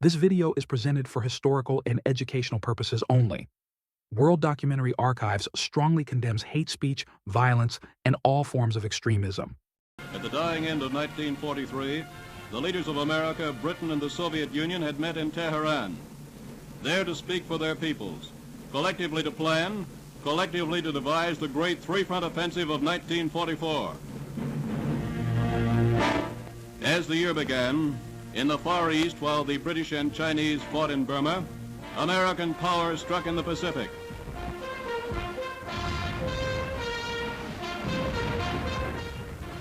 This video is presented for historical and educational purposes only. World Documentary Archives strongly condemns hate speech, violence, and all forms of extremism. At the dying end of 1943, the leaders of America, Britain, and the Soviet Union had met in Teheran, there to speak for their peoples, collectively to plan, collectively to devise the great three-front offensive of 1944. As the year began, in the Far East, while the British and Chinese fought in Burma, American power struck in the Pacific.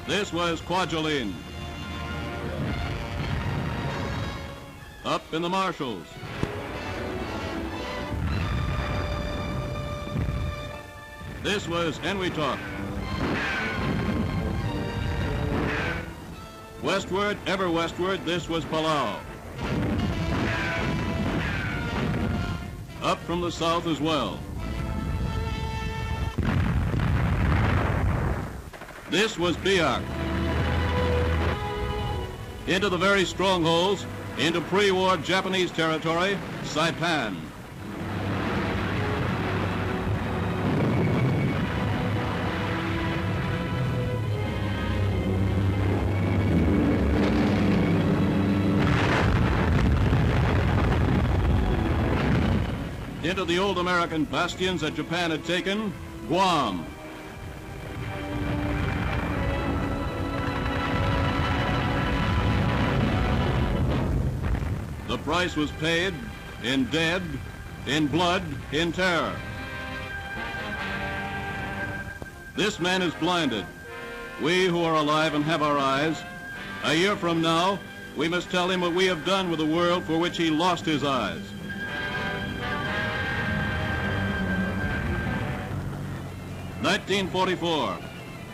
This was Kwajalein. Up in the Marshalls. This was Enwitok. Westward, ever westward, this was Palau. Up from the south as well. This was Biak. Into the very strongholds, into pre-war Japanese territory, Saipan. Into the old American bastions that Japan had taken, Guam. The price was paid in dead, in blood, in terror. This man is blinded. We who are alive and have our eyes, a year from now, we must tell him what we have done with the world for which he lost his eyes. (1944).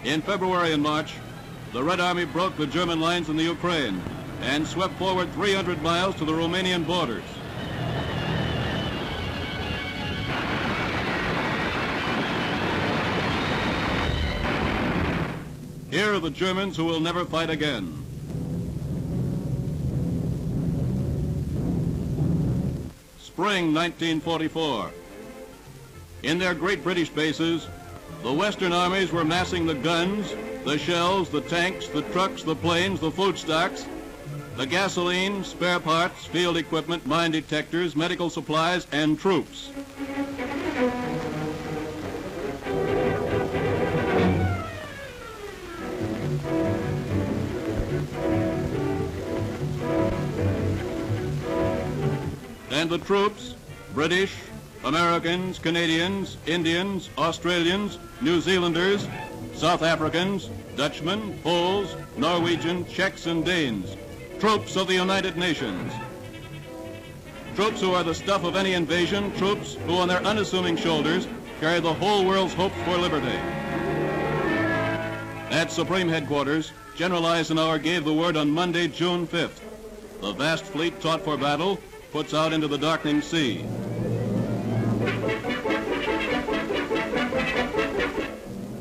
In February and March, the Red Army broke the German lines in the Ukraine and swept forward 300 miles to the Romanian borders. Here are the Germans who will never fight again. Spring 1944. In their great British bases, the Western armies were massing the guns, the shells, the tanks, the trucks, the planes, the food stocks, the gasoline, spare parts, field equipment, mine detectors, medical supplies, and troops. And the troops, British, Americans, Canadians, Indians, Australians, New Zealanders, South Africans, Dutchmen, Poles, Norwegians, Czechs, and Danes. Troops of the United Nations. Troops who are the stuff of any invasion, troops who on their unassuming shoulders carry the whole world's hopes for liberty. At Supreme Headquarters, General Eisenhower gave the word on Monday, June 5th. The vast fleet taut for battle puts out into the darkening sea.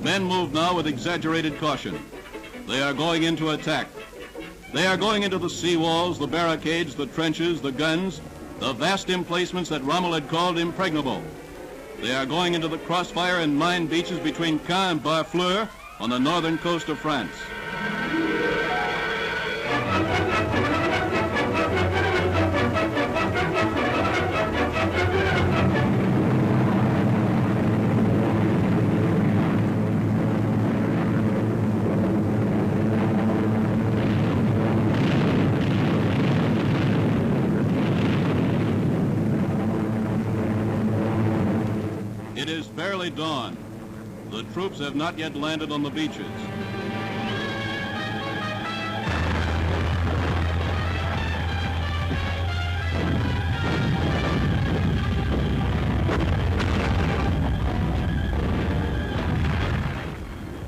Men move now with exaggerated caution. They are going into attack. They are going into the seawalls, the barricades, the trenches, the guns, the vast emplacements that Rommel had called impregnable. They are going into the crossfire and mine beaches between Caen and Barfleur on the northern coast of France. It is barely dawn. The troops have not yet landed on the beaches.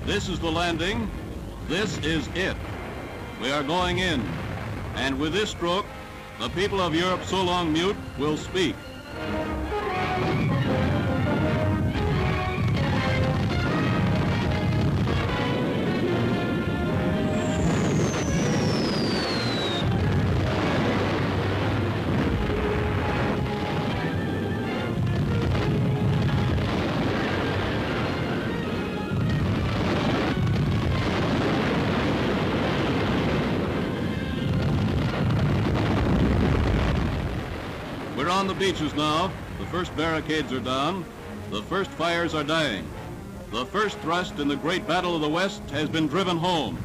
This is the landing. This is it. We are going in. And with this stroke, the people of Europe so long mute will speak. We're on the beaches now. The first barricades are down. The first fires are dying. The first thrust in the great battle of the West has been driven home.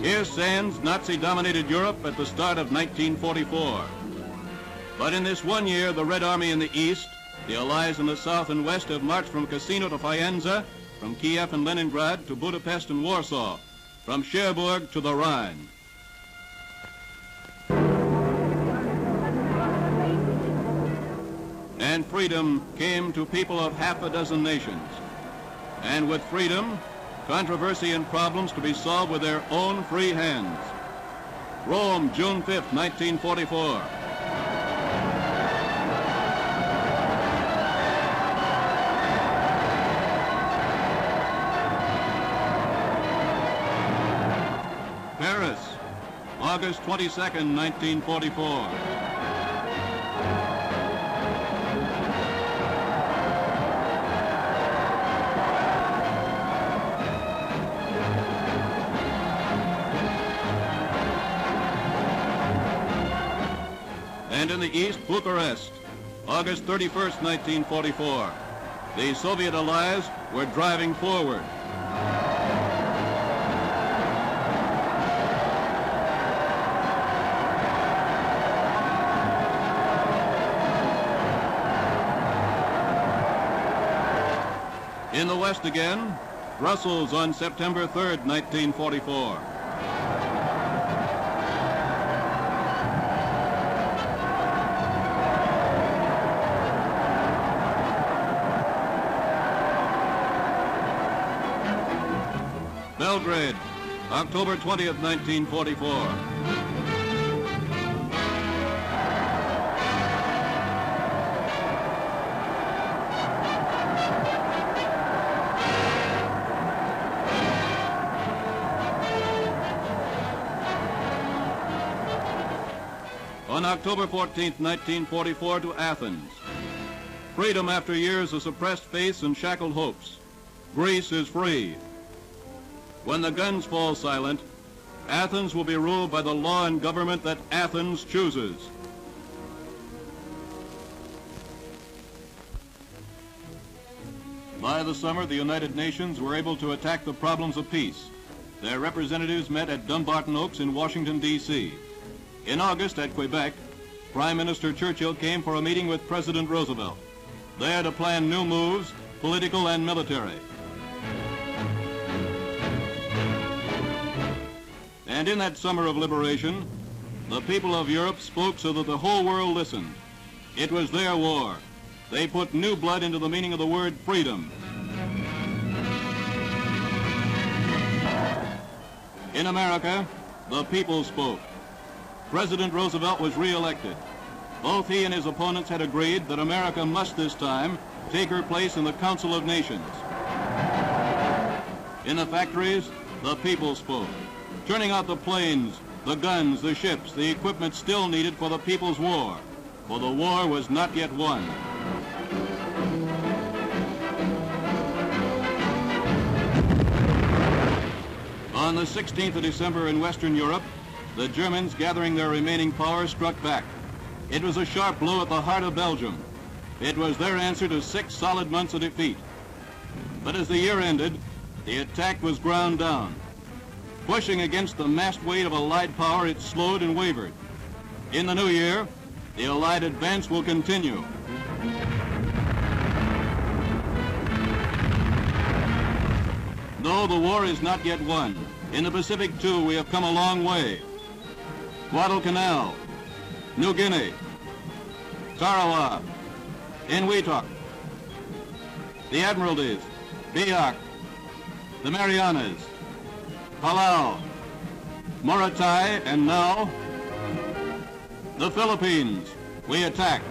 Here stands Nazi-dominated Europe at the start of 1944. But in this 1 year, the Red Army in the East, the Allies in the South and West have marched from Cassino to Faenza, from Kiev and Leningrad to Budapest and Warsaw, from Cherbourg to the Rhine. And freedom came to people of half a dozen nations. And with freedom, controversy and problems to be solved with their own free hands. Rome, June 5th, 1944. Paris, August 22nd, 1944. And in the East, Bucharest, August 31st, 1944. The Soviet allies were driving forward. In the West again, Brussels on September 3rd, 1944. Belgrade, October 20th, 1944. On October 14th, 1944, to Athens. Freedom after years of suppressed faiths and shackled hopes. Greece is free. When the guns fall silent, Athens will be ruled by the law and government that Athens chooses. By the summer, the United Nations were able to attack the problems of peace. Their representatives met at Dumbarton Oaks in Washington, D.C. In August at Quebec, Prime Minister Churchill came for a meeting with President Roosevelt, there to plan new moves, political and military. And in that summer of liberation, the people of Europe spoke so that the whole world listened. It was their war. They put new blood into the meaning of the word freedom. In America, the people spoke. President Roosevelt was re-elected. Both he and his opponents had agreed that America must this time take her place in the Council of Nations. In the factories, the people spoke, turning out the planes, the guns, the ships, the equipment still needed for the people's war, for the war was not yet won. On the 16th of December in Western Europe, the Germans, gathering their remaining power, struck back. It was a sharp blow at the heart of Belgium. It was their answer to 6 solid months of defeat. But as the year ended, the attack was ground down. Pushing against the massed weight of Allied power, it slowed and wavered. In the new year, the Allied advance will continue. No, the war is not yet won. In the Pacific, too, we have come a long way. Guadalcanal, New Guinea, Tarawa, Inuitok, the Admiralties, Biak, the Marianas, Palau, Morotai, and now the Philippines. We attack.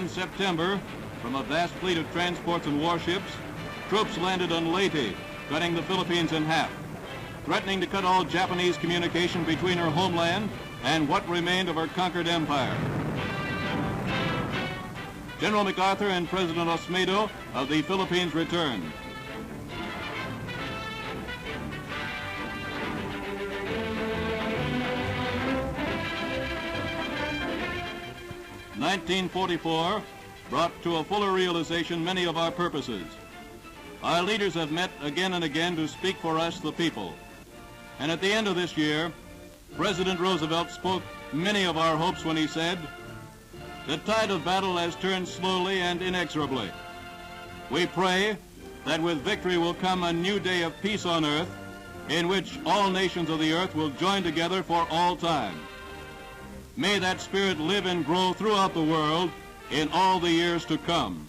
In September, from a vast fleet of transports and warships, troops landed on Leyte, cutting the Philippines in half, threatening to cut all Japanese communication between her homeland and what remained of her conquered empire. General MacArthur and President Osmedo of the Philippines returned. "1944 brought to a fuller realization many of our purposes. Our leaders have met again and again to speak for us, the people. And at the end of this year, President Roosevelt spoke many of our hopes when he said, 'The tide of battle has turned slowly and inexorably. We pray that with victory will come a new day of peace on earth, in which all nations of the earth will join together for all time. May that spirit live and grow throughout the world in all the years to come.'"